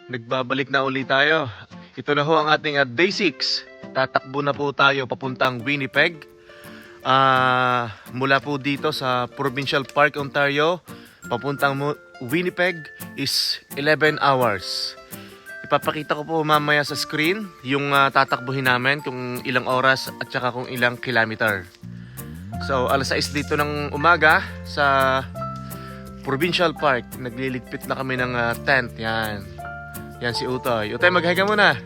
Nagbabalik na ulit tayo. Ito na ho ang ating day 6. Tatakbo na po tayo papuntang Winnipeg. Mula po dito sa Provincial Park, Ontario, papuntang Winnipeg is 11 hours. Ipapakita ko po mamaya sa screen yung tatakbuhin namin, kung ilang oras at saka kung ilang kilometer. So, alas 6 dito ng umaga sa Provincial Park. Nagliligpit na kami ng tent. Yan si Utoy. Utoy, maghiga muna.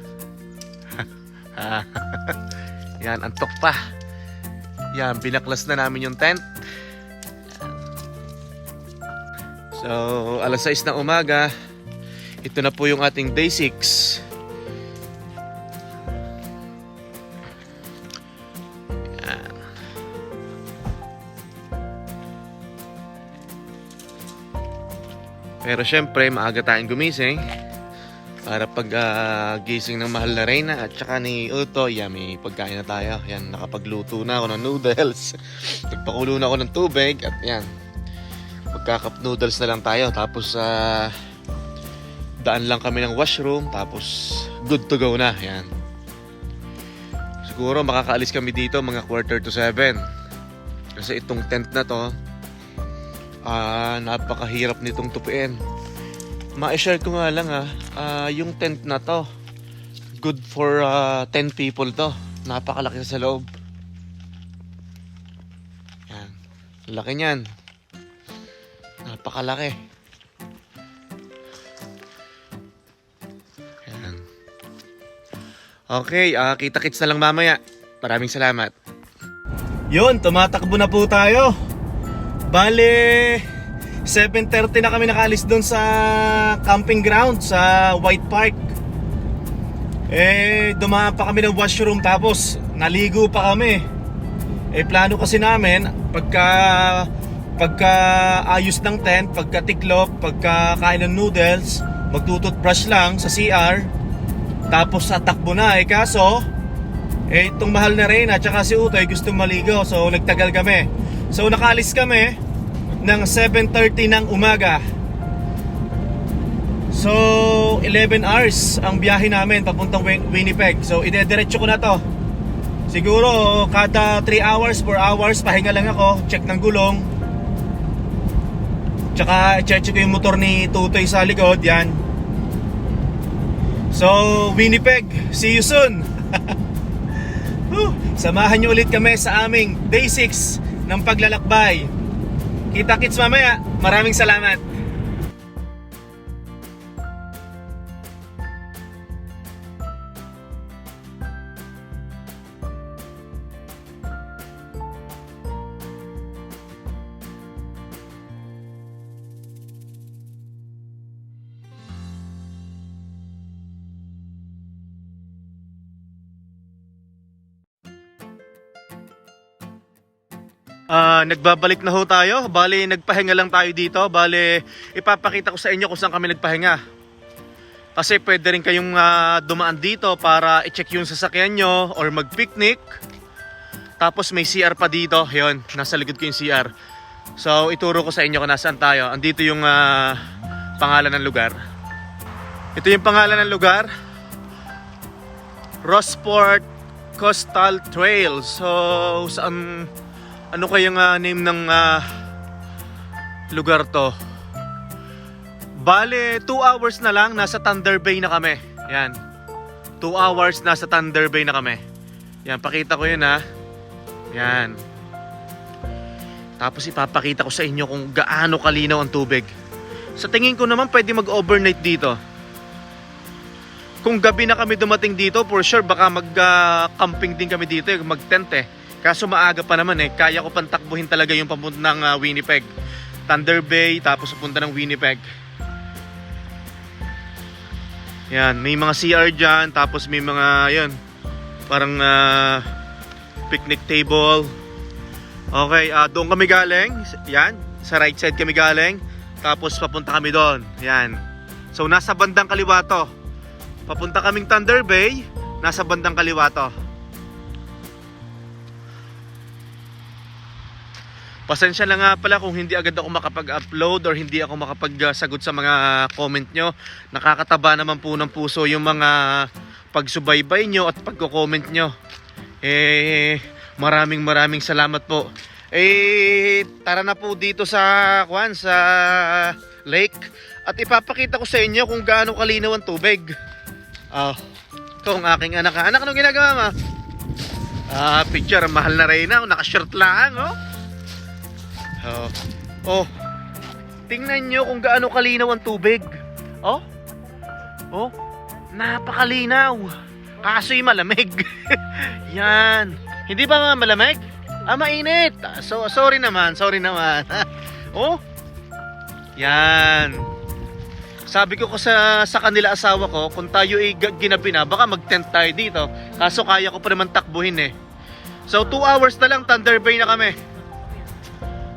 Yan, antok pa. Yan, binaklas na namin yung tent. So, alas 6 ng umaga. Ito na po yung ating day 6. Yan. Pero syempre, maaga tayong gumising para pag gising ng mahal na Reyna at saka ni Utoy, may pagkain na tayo. Yan, nakapagluto na ako ng noodles. Nagpakulo na ako ng tubig at yan, magka-cup noodles na lang tayo. Tapos daan lang kami ng washroom, tapos good to go na. Yan, siguro makakaalis kami dito mga 6:45 kasi itong tent na to napakahirap nitong tupiin. Ma-share ko nga lang yung tent na to, good for 10 people to. Napakalaki sa loob. Yan, laki niyan, napakalaki. Yan. Okay, kita-kits na lang mamaya. Maraming salamat. Yun, tumatakbo na po tayo. Bale, 7:30 na kami nakaalis doon sa camping ground sa White Park. Dumaan pa kami ng washroom, tapos naligo pa kami. Plano kasi namin pagka ayos ng tent, pagka tiklop, pagka kain ng noodles, magtututbrush lang sa CR, tapos tatakbo na. Kaso itong mahal na Reyna at saka si Utoy gusto maligo, so nagtagal kami. So nakaalis kami ng 7:30 ng umaga. So 11 hours ang biyahe namin papuntang Winnipeg. So idediretso ko na to. Siguro kada 3 hours, 4 hours pahinga lang ako, check ng gulong, tsaka check ko yung motor ni Tutoy sa likod. Yan. So Winnipeg, see you soon. Samahan nyo ulit kami sa aming day 6 ng paglalakbay. Kita-kits mamaya. Maraming salamat. Nagbabalik na ho tayo. Bale, nagpahinga lang tayo dito. Bale, ipapakita ko sa inyo kung saan kami nagpahinga. Kasi pwede rin kayong dumaan dito para i-check yung sasakyan nyo or mag-picnic. Tapos may CR pa dito. Yun, nasa likod ko yung CR. So, ituro ko sa inyo kung nasaan tayo. Andito yung pangalan ng lugar. Ito yung pangalan ng lugar, Rossport Coastal Trail. So, ano kayang name ng lugar to? Bale, 2 hours na lang, nasa Thunder Bay na kami. Yan, 2 hours, nasa Thunder Bay na kami. Yan, pakita ko yun Yan. Tapos ipapakita ko sa inyo kung gaano kalinaw ang tubig. Sa tingin ko naman pwede mag-overnight dito. Kung gabi na kami dumating dito, for sure baka mag-camping din kami dito, mag-tent Kaso maaga pa naman kaya ko pantakbuhin talaga yung papunta ng Winnipeg, Thunder Bay, tapos papunta ng Winnipeg. Yan, may mga CR dyan, tapos may mga yun, parang picnic table. Okay, doon kami galing. Yan, sa right side kami galing, tapos papunta kami doon. Yan, so nasa bandang kaliwa to. Papunta kaming Thunder Bay, nasa bandang kaliwa to. Pasensya na nga pala kung hindi agad ako makapag-upload or hindi ako makapagsagot sa mga comment nyo. Nakakataba naman po ng puso yung mga pagsubaybay nyo at pagko-comment nyo. Maraming salamat po. Tara na po dito sa lake at ipapakita ko sa inyo kung gaano kalinaw ang tubig. Ito ang aking anak. Anak, anong ginagawa mo? Picture, mahal na Reyna, naka-shirt lang, tingnan nyo kung gaano kalinaw ang tubig. Napakalinaw. Kaso'y malamig. Yan. Hindi ba malamig? Mainit. Sorry naman. Yan. Sabi ko sa kanila asawa ko, kung tayo ginabi na, baka mag-tent tayo dito. Kaso kaya ko pa naman takbuhin So 2 hours na lang, Thunder Bay na kami.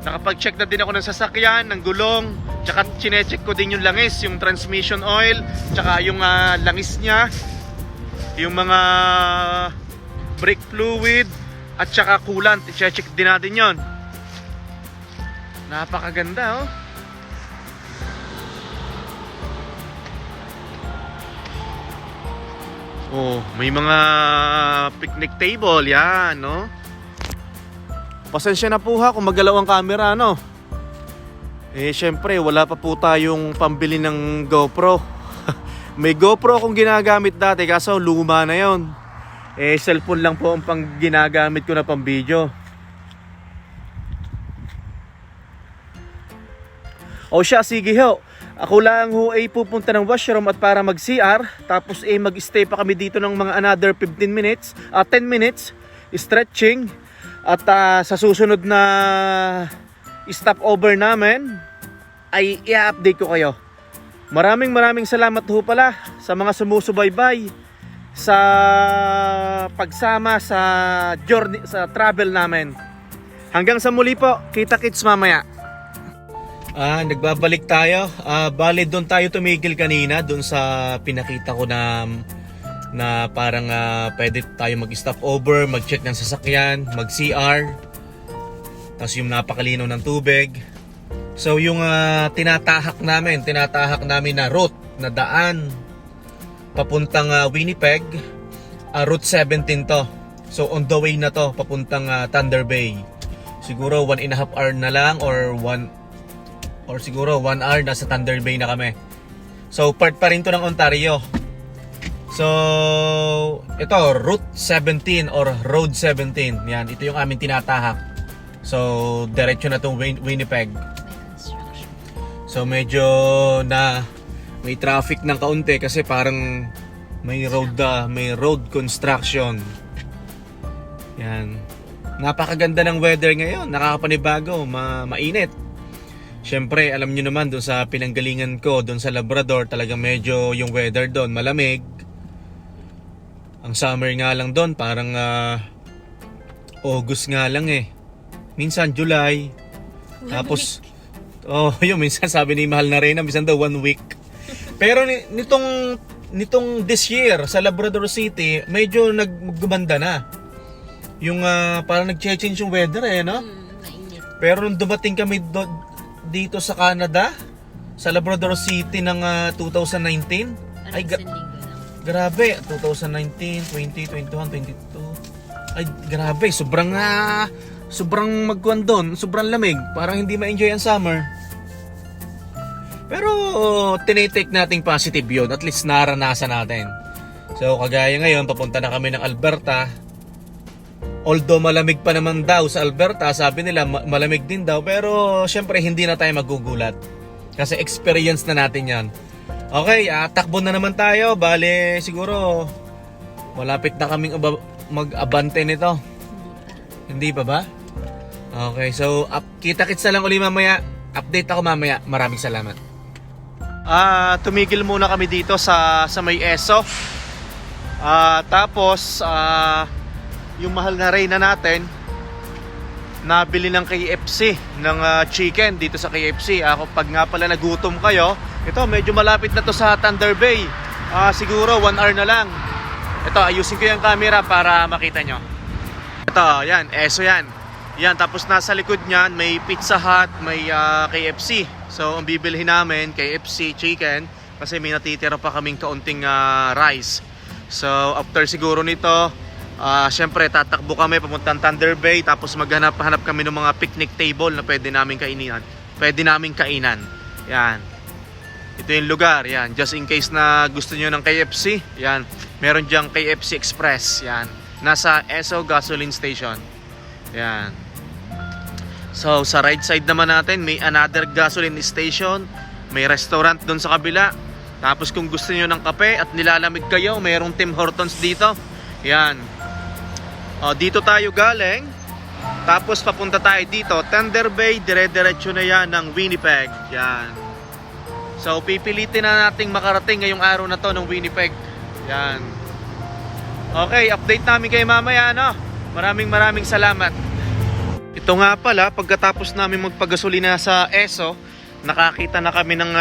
Nakapag-check na din ako ng sasakyan, ng gulong, tsaka chinecheck ko din yung langis, yung transmission oil, tsaka yung langis niya, yung mga brake fluid, at tsaka coolant. I-check din natin yon. Napakaganda, may mga picnic table, yan, Pasensya na po kung magalaw ang camera, syempre, wala pa po tayong pambili ng GoPro. May GoPro akong ginagamit dati, kaso luma na yon. Cellphone lang po ang ginagamit ko na pang video. Sige ho. Ako lang ay pupunta ng washroom at para mag-CR. Tapos mag-stay pa kami dito ng mga another 10 minutes, stretching. At sa susunod na stopover namin ay i-update ko kayo. Maraming salamat ho pala sa mga sumusubaybay sa pagsama sa journey, sa travel namin. Hanggang sa muli po. Kita-kits mamaya. Nagbabalik tayo. Bale doon tayo tumigil kanina, doon sa pinakita ko na parang pwede tayo mag-stop over, mag-check ng sasakyan, mag-CR. Tapos yung napakalinaw ng tubig. So yung tinatahak namin na route, na daan papuntang Winnipeg, Route 17 to. So on the way na to papuntang Thunder Bay. Siguro 1.5 hour na lang or siguro 1 hour na sa Thunder Bay na kami. So part pa rin to ng Ontario. So ito Route 17 or Road 17. Yan, ito yung aming tinatahak. So diretso na tong Winnipeg. So medyo may traffic ng kaunti kasi parang may road construction. Yan. Napakaganda ng weather ngayon, nakakapanibago, mainit. Siyempre, alam niyo naman doon sa pinanggalingan ko, doon sa Labrador, talagang medyo yung weather doon malamig. Ang summer nga lang doon, parang August nga lang Minsan July. Tapos yun, minsan sabi ni mahal na Reyna, minsan daw 1 week. Pero nitong this year sa Labrador City, medyo naggumanda na. Yung parang nag-change yung weather Pero nung dumating kami dito sa Canada, sa Labrador City ng 2019, ay grabe, 2019, 20, 21, 22. Ay grabe, sobrang magkuhan doon, sobrang lamig, parang hindi ma-enjoy ang summer. Pero tinitake nating positive yun, at least naranasan natin. So kagaya ngayon, papunta na kami ng Alberta. Although malamig pa naman daw sa Alberta, sabi nila malamig din daw, pero syempre hindi na tayo magugulat kasi experience na natin yan. Okay, takbo na naman tayo. Bale siguro malapit na kaming mag-abante nito. Hindi pa ba? Okay, so kita-kits na lang uli mamaya. Update ako mamaya. Maraming salamat. Tumigil muna kami dito sa may ESO. Tapos yung mahal na Reyna natin nabili ng KFC, ng chicken dito sa KFC. Ako pag nga pala nagutom kayo, ito medyo malapit na to sa Thunder Bay. Siguro 1 hour na lang. Ito, ayusin ko yung camera para makita nyo. Ito, yan, ESO yan. Yan, tapos nasa likod niyan may Pizza Hut, may KFC. So ang bibilhin namin KFC chicken kasi may natitira pa kaming kaunting rice. So after siguro nito, syempre tatakbo kami papuntang Thunder Bay, tapos maghanap-hanap kami ng mga picnic table na pwede namin kainan. Yan. Ito yung lugar, yan. Just in case na gusto nyo ng KFC, yan. Meron diyang KFC Express, yan. Nasa Esso Gasoline Station. Yan. So, sa right side naman natin, may another gasoline station. May restaurant doon sa kabila. Tapos kung gusto nyo ng kape at nilalamig kayo, mayroong Tim Hortons dito. Yan. Dito tayo galing. Tapos papunta tayo dito, Thunder Bay, dire-diretso na yan ng Winnipeg. Yan. So pipilitin na nating makarating ngayong araw na to ng Winnipeg. Yan. Okay, update namin kayo mamaya, no? Maraming salamat. Ito nga pala, pagkatapos namin magpagasolina sa Esso, nakakita na kami ng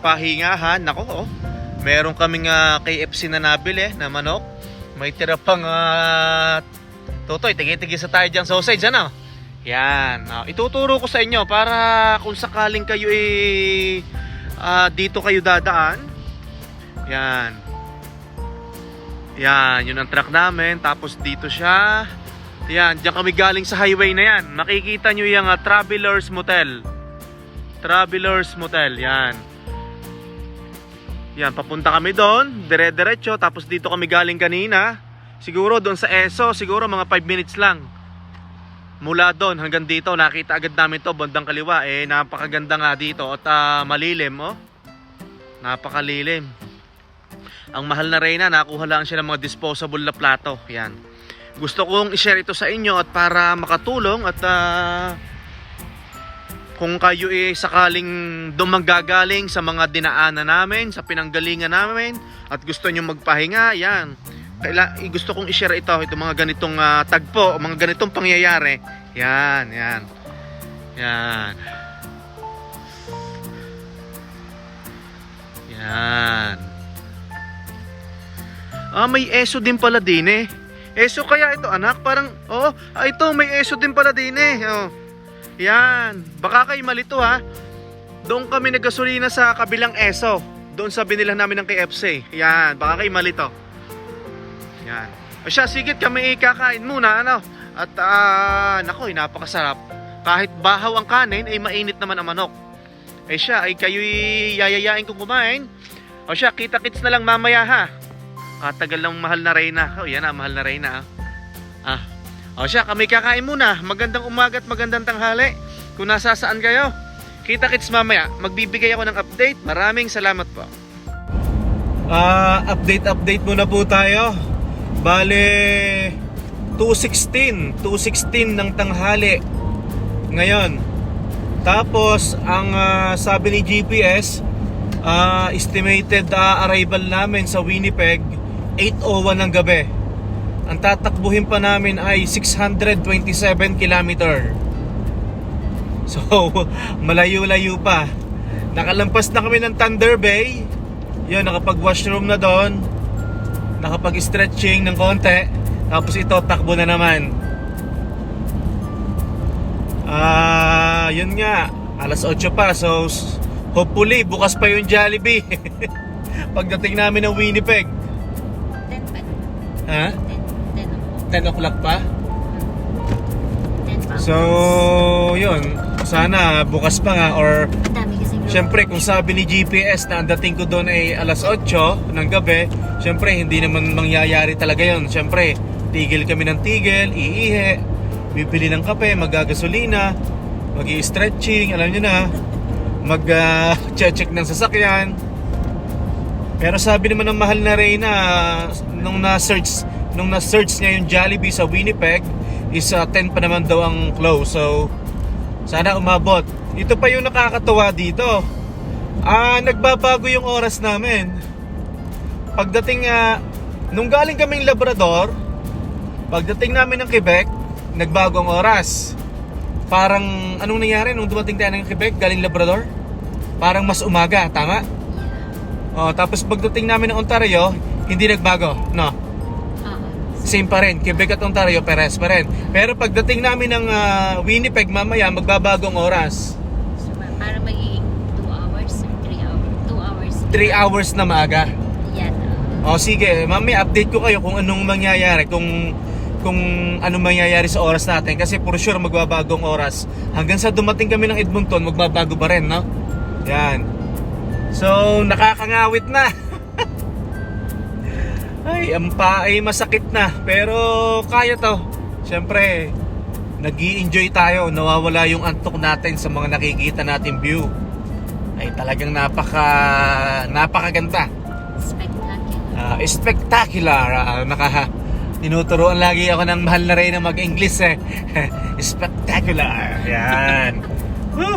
pahingahan. Nako, meron kaming KFC na nabili na manok. May tira pang Totoy, tigi-tigi sa tayo dyan sausage, ano? Yan. Ituturo ko sa inyo para kung sakaling kayo dito kayo dadaan. Yan. Yan, yun ang truck namin. Tapos dito siya. Yan, diyan kami galing sa highway na yan. Makikita nyo yung Travelers Motel. Travelers Motel, yan. Yan, papunta kami doon, dire-diretso. Tapos dito kami galing kanina. Siguro doon sa Esso, siguro mga 5 minutes lang. Mula doon hanggang dito, nakita agad namin to, bandang kaliwa. Napakaganda nga dito at malilim, oh. Napakalilim. Ang mahal na Reyna, nakuha lang siya ng mga disposable na plato. Yan. Gusto kong i-share ito sa inyo at para makatulong at kung kayo sakaling dumanggagaling sa mga dinaanan namin, sa pinanggalingan namin at gusto nyo magpahinga, yan. Gusto kong i-share ito mga ganitong tagpo, mga ganitong pangyayari. Yan. Yan. May Esso din pala din eh. Esso kaya ito, anak? Parang, ito may Esso din pala din eh. Yan. Baka kayo malito, ha. Doon kami naggasolina sa kabilang Esso. Doon sa binila namin ng KFC. Yan. Baka kayo malito. Yan. O siya, sigit kami kakain muna, ano? At nako, napakasarap. Kahit bahaw ang kanin, ay mainit naman ang manok. Siya, ay kayo'y yayayain kong kumain. O siya, kita-kits na lang mamaya, ha? Katagal ng mahal na Reyna. Yan na, mahal na Reyna, O siya, kami kakain muna. Magandang umaga at magandang tanghali. Kung nasasaan kayo, kita-kits mamaya. Magbibigay ako ng update. Maraming salamat po. Update muna po tayo. Bale 2:16 ng tanghali ngayon. Tapos ang sabi ni GPS, estimated arrival namin sa Winnipeg 8:01 ng gabi. Ang tatakbuhin pa namin ay 627 kilometer. So malayo-layo pa. Nakalampas na kami ng Thunder Bay. Yun, nakapag-washroom na doon, nakapag-stretching ng konti. Tapos ito, takbo na naman. Yun nga, alas 8 pa. So hopefully bukas pa yung Jollibee pagdating namin ng Winnipeg. 10 pa. Ha? 10 o'clock pa? 10 pa. So yun, sana bukas pa nga. Or syempre, kung sabi ni GPS na ang dating ko doon ay alas 8 ng gabi, syempre hindi naman mangyayari talaga yun. Syempre, tigil kami ng tigil, iihi, bibili ng kape, magagasolina, mag-i-stretching, alam nyo na, mag-check ng sasakyan. Pero sabi naman ng mahal na Reyna, nung na-search niya yung Jollibee sa Winnipeg, is 10 pa naman daw ang close. So sana umabot. Ito pa yung nakakatuwa dito. Nagbabago yung oras namin. Pagdating nung galing kaming Labrador, pagdating namin ng Quebec, nagbago ang oras. Parang anong nangyari nung dumating tayo ng Quebec galing Labrador? Parang mas umaga, tama? Tapos pagdating namin ng Ontario, hindi nagbago, no? same pa rin. Quebec at Ontario, pares pa rin. Pero pagdating namin ng Winnipeg, mamaya magbabagong oras. So, para magiging 2 hours or 3 hours. 2 hours. 3 hours na maaga. Yan. O sige, mamaya update ko kayo kung anong mangyayari, kung anong mangyayari sa oras natin. Kasi for sure magbabagong oras. Hanggang sa dumating kami ng Edmonton, magbabago pa rin, no? Yan. So, nakakangawit na. Ay, ang paa ay masakit na. Pero kaya to. Siyempre, nag-i-enjoy tayo. Nawawala yung antok natin sa mga nakikita natin view. Ay talagang napakaganda. Spectacular. Spectacular. Tinuturuan lagi ako ng mahal na rin na mag-English eh. Spectacular. Yan. Whew.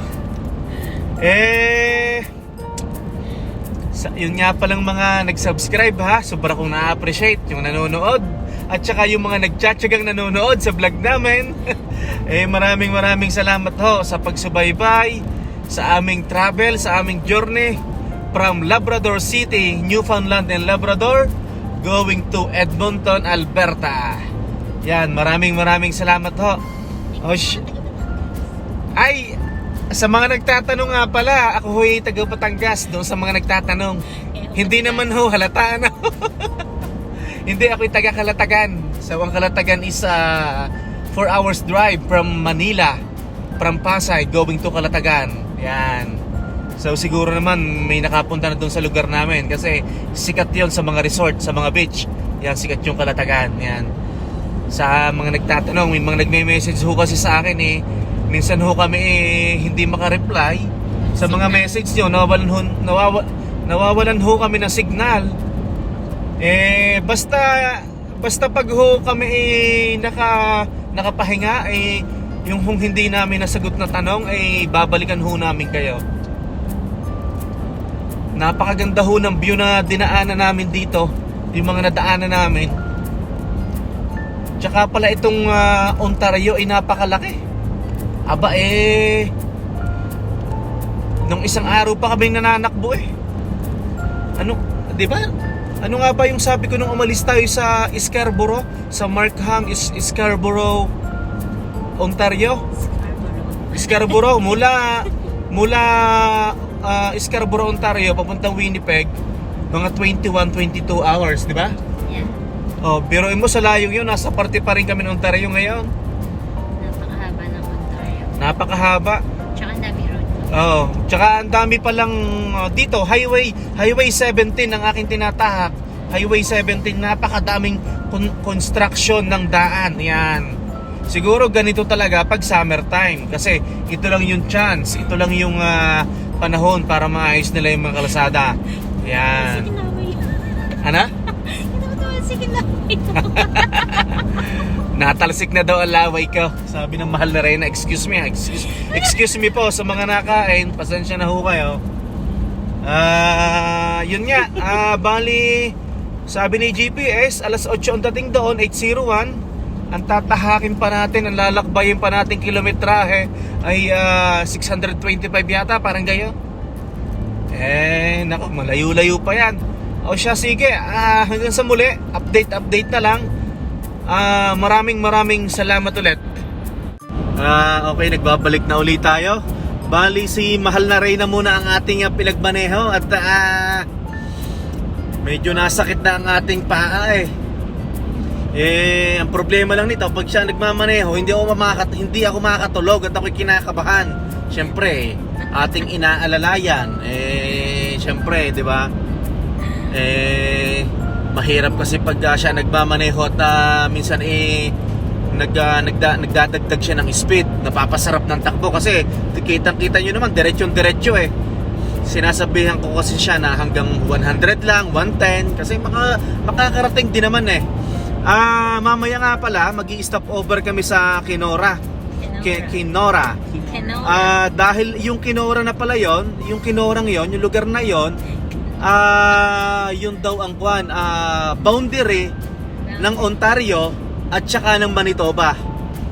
Yun nga palang mga nag-subscribe ha. Sobra kong na-appreciate yung nanonood. At saka yung mga nagtsatsagang nanonood sa vlog namin. Maraming salamat ho sa pagsubaybay sa aming travel, sa aming journey from Labrador City, Newfoundland and Labrador going to Edmonton, Alberta. Yan, maraming salamat ho. Ay, sa mga nagtatanong nga pala, ako ho'y taga Batangas. Doon sa mga nagtatanong, hindi naman ho halata na. Hindi, ako'y taga Kalatagan. So ang Kalatagan is 4 hours drive from Manila, from Pasay going to Kalatagan. Yan. So siguro naman may nakapunta na doon sa lugar namin kasi sikat yon sa mga resort, sa mga beach. Yan, sikat yung Kalatagan. Yan. Sa mga nagtatanong, may mga nagme-message ho kasi sa akin minsan ho kami hindi maka-reply sa mga message nyo. Nawawalan ho kami ng signal. Basta pag ho kami nakapahinga, yung hindi namin nasagot na tanong, babalikan ho namin kayo. Napakaganda ho ng view na dinaanan namin dito, yung mga nadaanan namin. Tsaka pala itong Ontario ay napakalaki. Aba nung isang araw pa kaming nananakbo Ano, 'di ba? Ano nga ba yung sabi ko nung umalis tayo sa Scarborough, sa Markham, Scarborough, Ontario? Scarborough mula Scarborough, Ontario papuntang Winnipeg, mga 21-22 hours, 'di ba? Yeah. Oh, biruin mo sa layong 'yun, nasa parte pa rin kami ng Ontario ngayon. Napakahaba ng Ontario. Napakahaba. Tsaka ang dami road. Oo. Tsaka ang dami palang dito, Highway 17 ang aking tinatahak. Highway 17, napakadaming construction ng daan. Yan. Siguro ganito talaga pag summertime. Kasi ito lang yung chance. Ito lang yung panahon para maayos nila yung mga kalsada. Yan. Sige na, may. Ano? Sige na. Natalsik na daw ang laway ko. Sabi ng mahal na Reyna, excuse me po sa mga nakain. Pasensya na ho kayo. Yun nga, bali sabi ni GPS, alas 8 ang dating doon, 8:01. Ang tatahakin pa natin, ang lalakbayin pa natin kilometrahe ay 625 yata, parang gayo. Naku, malayo-layo pa yan. O siya, sige, hanggang sa muli, update na lang. Maraming salamat ulit. Okay, nagbabalik na ulit tayo. Bali, si mahal na Reyna muna ang ating pinagmaneho. At medyo nasakit na ang ating paa ang problema lang nito, pag siya nagmamaneho, hindi ako makakatulog at ako'y kinakabahan. Siyempre, ating inaalalayan. Siyempre, di ba? Mahirap kasi pag siya nagmamaneho at minsan nagdadagdag siya ng speed, napapasarap ng takbo kasi kitang-kita nyo naman diretso sinasabihan ko kasi siya na hanggang 100 lang, 110 kasi makakarating din naman mamaya nga pala magi-stop over kami sa Kenora. Dahil yung Kenora na pala yon, yung Kenorang yon, yung lugar na yon, yun daw ang boundary ng Ontario at saka ng Manitoba.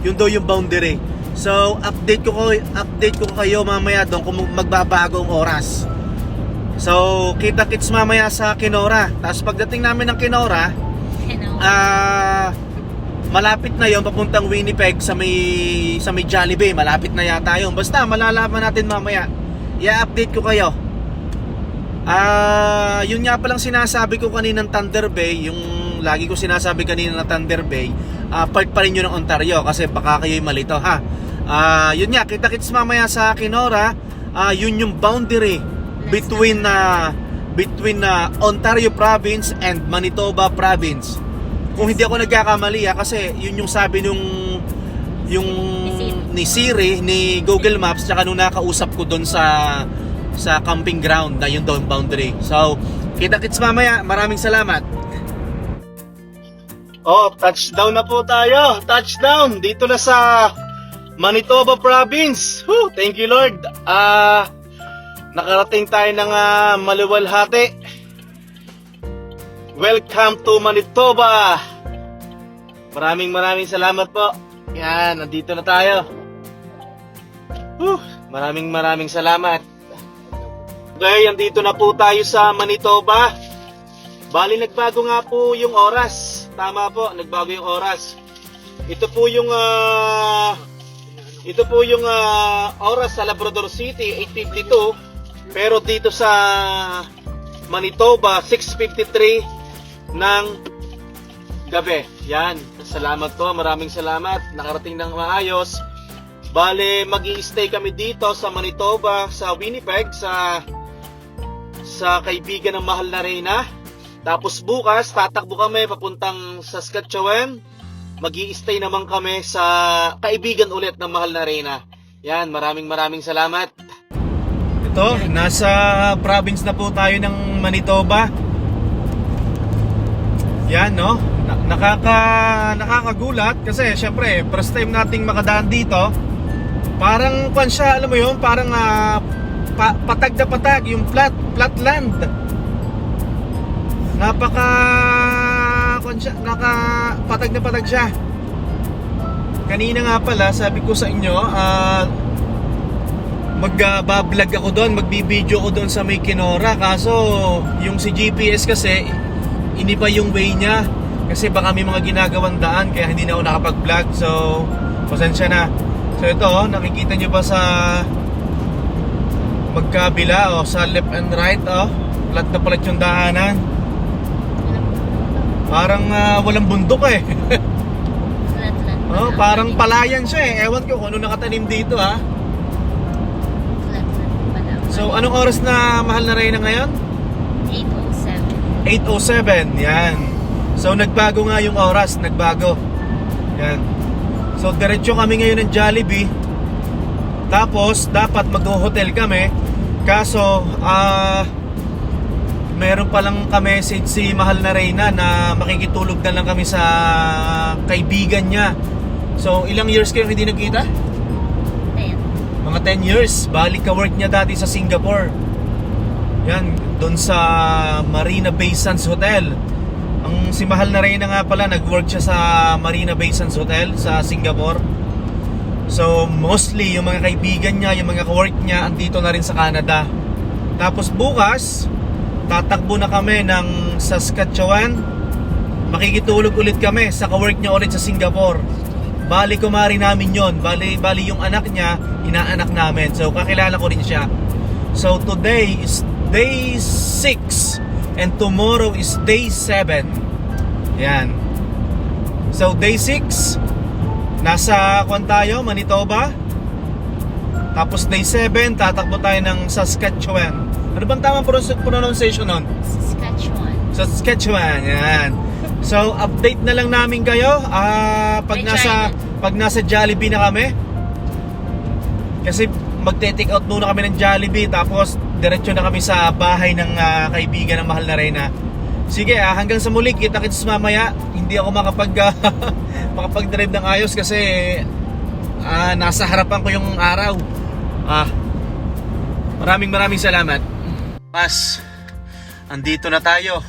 Yun daw yung boundary. So update ko kayo mamaya doon kung magbabago ang oras. So kita-kits mamaya sa Kenora. Tapos pagdating namin ng Kenora, malapit na yon papuntang Winnipeg sa may Jollibee. Malapit na yata yun. Basta malalaman natin mamaya. I-update ko kayo. Yun nga palang sinasabi ko kaninang Thunder Bay, yung lagi ko sinasabi kanina na Thunder Bay, part pa rin yun ng Ontario kasi baka kayo'y malito ha. Yun nga, kita-kits mamaya sa Kenora. Yun yung boundary between Ontario Province and Manitoba Province. Kung hindi ako nagkakamali kasi yun yung sabi ni Siri, ni Google Maps, tsaka nung nakausap ko doon sa camping ground na yun doon boundary. So, kita-kits mamaya. Maraming salamat. Oh, touchdown na po tayo. Touchdown dito na sa Manitoba Province. Whew, thank you Lord. Nakarating tayo ng maluwalhati. Welcome to Manitoba. Maraming salamat po. Yan, nandito na tayo. Maraming salamat. Okay, andito na po tayo sa Manitoba. Bali, nagbago nga po yung oras. Tama po, nagbago yung oras. Ito po yung oras sa Labrador City, 8:52. Pero dito sa Manitoba, 6:53 ng gabi. Yan, salamat po, maraming salamat. Nakarating ng maayos. Bale, mag-i-stay kami dito sa Manitoba, sa Winnipeg, sa kaibigan ng mahal na Reyna. Tapos bukas, tatakbo kami papuntang Saskatchewan. Mag-i-stay naman kami sa kaibigan ulit ng mahal na Reyna. Yan, maraming salamat. Ito, nasa province na po tayo ng Manitoba. Yan, no? Nakakagulat kasi syempre, first time nating makadaan dito. Parang kwan siya, alam mo yun, parang patag na patag, yung flat land. Patag na patag siya. Kanina nga pala, sabi ko sa inyo, magbablog ako doon, magbibideo ko doon sa may Kenora. Kaso, yung si GPS kasi, iniba yung way niya. Kasi baka may mga ginagawang daan, kaya hindi na ako nakapag-vlog. So, pasensya na. So ito, nakikita nyo ba sa magkabila, sa left and right, flat na palat yung daanan. Parang walang bundok eh. Flat. Parang palayan siya eh. Ewan ko kung ano nakatanim dito ha. Flat pala. So anong oras na mahal na Reyna ngayon? 8:07. 8:07, yan. So nagbago nga yung oras, nagbago. Yan. So diretso kami ngayon ng Jollibee. Tapos dapat mag-hotel kami. Kaso meron palang ka-message si mahal na Reyna na makikitulog na lang kami sa kaibigan niya. So ilang years kayo hindi nagkita? 10. Mga 10 years. Balik ka-work niya dati sa Singapore. Yan, doon sa Marina Bay Sands Hotel. Ang si mahal na Reyna nga pala, nag-work siya sa Marina Bay Sands Hotel sa Singapore. So mostly yung mga kaibigan niya, yung mga ka-work niya, andito na rin sa Canada. Tapos bukas, tatakbo na kami ng Saskatchewan. Makikitulog ulit kami sa ka-work niya ulit sa Singapore. Bali kumari namin yon. Bali yung anak niya, inaanak namin. So kakilala ko rin siya. So today is day 6 and tomorrow is day 7. Yan. So day 6, nasa tayo, Manitoba. Tapos day 7, tatakbo tayo ng Saskatchewan. Ano bang tamang pronunciation nun? Saskatchewan, yan. So update na lang namin kayo pag nasa Jollibee na kami. Kasi magte-take out muna kami ng Jollibee, tapos diretso na kami sa bahay ng kaibigan ng mahal na Reyna. Sige, hanggang sa muli, kita-kits mamaya. Hindi ako makapag-drive ng ayos kasi nasa harapan ko yung araw. Maraming salamat. Mas, andito na tayo.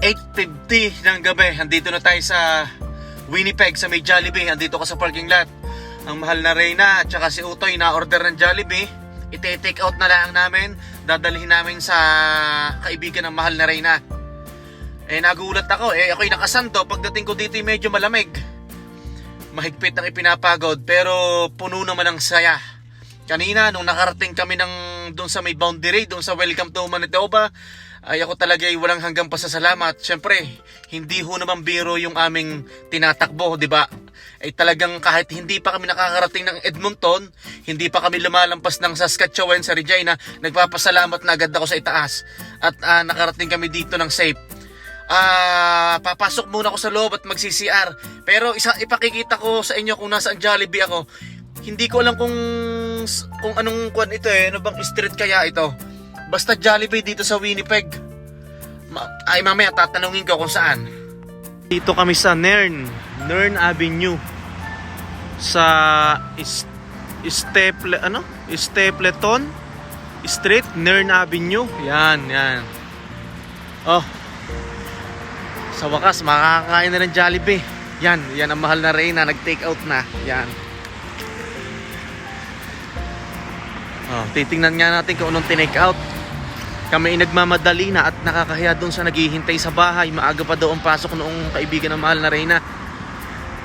8:50 ng gabi. Andito na tayo sa Winnipeg, sa may Jollibee. Andito ka sa parking lot. Ang mahal na Reyna at saka si Utoy na order ng Jollibee. Ite-take out na lang namin. Dadalhin namin sa kaibigan ng mahal na Reyna. Nagulat ako. Ako'y nakasando. Pagdating ko dito medyo malamig. mahigpit ang ipinapagod pero puno naman ng saya. Kanina nung nakarating kami doon sa may boundary, doon sa Welcome to Manitoba, ay ako talaga ay walang hanggang pasasalamat. Siyempre, hindi ho naman biro yung aming tinatakbo, di ba? Ay talagang kahit hindi pa kami nakakarating ng Edmonton, hindi pa kami lumalampas ng Saskatchewan sa Regina, nagpapasalamat na agad ako sa itaas. At nakarating kami dito ng safe. Papasok muna ako sa loob at mag-CCR. Pero ipakikita ko sa inyo kung nasaan Jollibee ako. Hindi ko alam kung anong kwan ito eh. Ano bang street kaya ito? Basta Jollibee dito sa Winnipeg. Mamaya tatanungin ko kung saan. Dito kami sa Nairn Avenue. Sa Stapleton Street, Nairn Avenue. Yan. Oh. Sa wakas, makakakain na ng Jollibee. Yan ang mahal na Reyna, nag-take out na. Yan. Oh, titingnan nga natin kung anong tinake out. Kami nagmamadali na at nakakahiya doon sa naghihintay sa bahay. Maaga pa daw ang pasok noong kaibigan ng mahal na Reyna.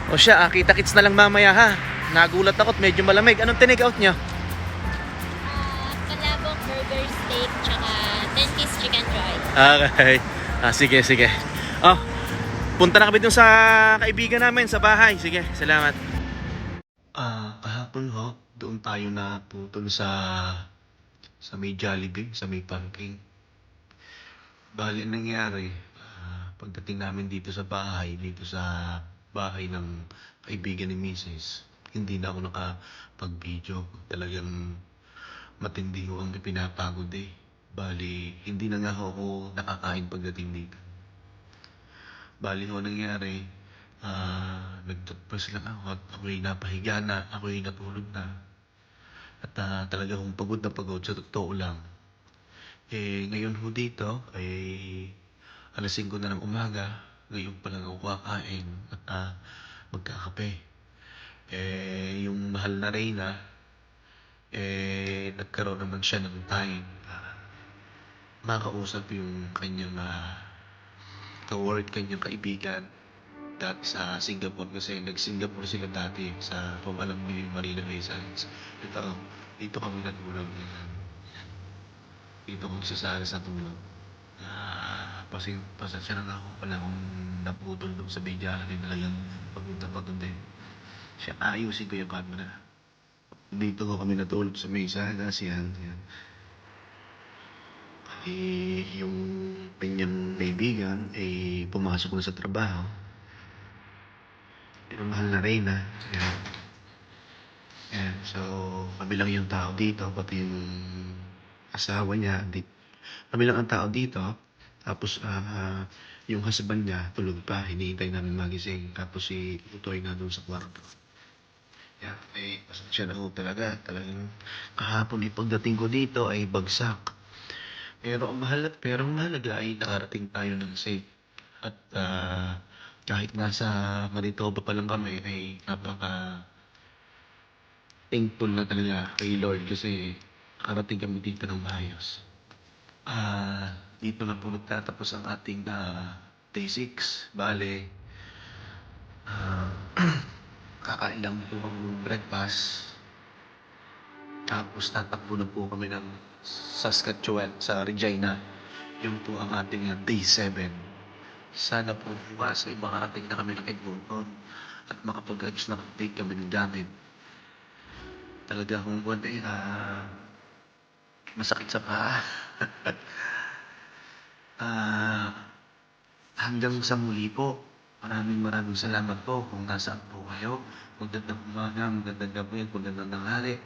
O siya, kita-kits na lang mamaya ha. Nagulat ako at medyo malamig. Anong tinake out niya? Palabok burger steak tsaka 10-piece chicken dry. Okay. Sige. Oh, punta na kami dun sa kaibigan namin sa bahay. Sige, salamat. Kahapon ho, doon tayo na putol sa may Jollibee, sa may parking. Bali, ang nangyari, pagdating namin dito sa bahay ng kaibigan ni Mrs., hindi na ako nakapag-video. Talagang matindi ho ang pinapagod eh. Bali, hindi na nga ako nakakain pagdating dito. Bali ho nangyari, nagtutpas lang ako at ako'y napahiga na, ako'y natulog na. At talaga akong pagod na pagod sa totoo lang. Ngayon ho dito ay alas 5 na ng umaga. Ngayon pa lang ako kakain at magkakape. Yung mahal na Reyna, nagkaroon naman siya ng time makausap yung kanyang kanyang kaibigan dati sa Singapore kasi nag-Singapore sila dati sa kung alam niyo yung Marina Bay Sands. Dito kami natulog. Dito kung sasali sa tulog. Pasensya na ako pala kung naputol doon sa bidyahan din talagang pagod din. Siya ayusin ko yung camera. Dito ko kami natulog sa mesa kasi yan. Yung kanyang kaibigan pumasok na sa trabaho. Yung mahal na Reyna. Yan. So, kami lang yung tao dito, pati yung asawa niya. Kami lang ang tao dito. Tapos, yung husband niya, tulog pa. Hinihintay namin magising. Tapos, si Tutoy na doon sa kwarto. Yan. Pasensya na ho talaga. Talagang kahapon pagdating ko dito ay bagsak. Pero ang mahalaga ay nakarating tayo ng safe. At kahit nasa Manitoba pa lang kami ay thankful na talaga kay Lord kasi nakarating kami dito ng maayos. Dito na po nagtatapos ang ating day 6. Bale, kakain lang po ang breakfast. Tapos tatakbo na po kami ng Saskatchewan sa Regina. Yun po ang ating day 7. Sana po bukas ay makarating na kami ng Edmonton at makapag-ayos na update kami ng gamit. Talaga kung buwan masakit sa paa. Hanggang sa muli po. Maraming salamat po kung nasaan po kayo. Magandang umaga, magandang gabi, magandang tanghali.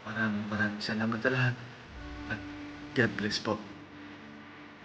Maraming salamat sa lahat. At God bless po.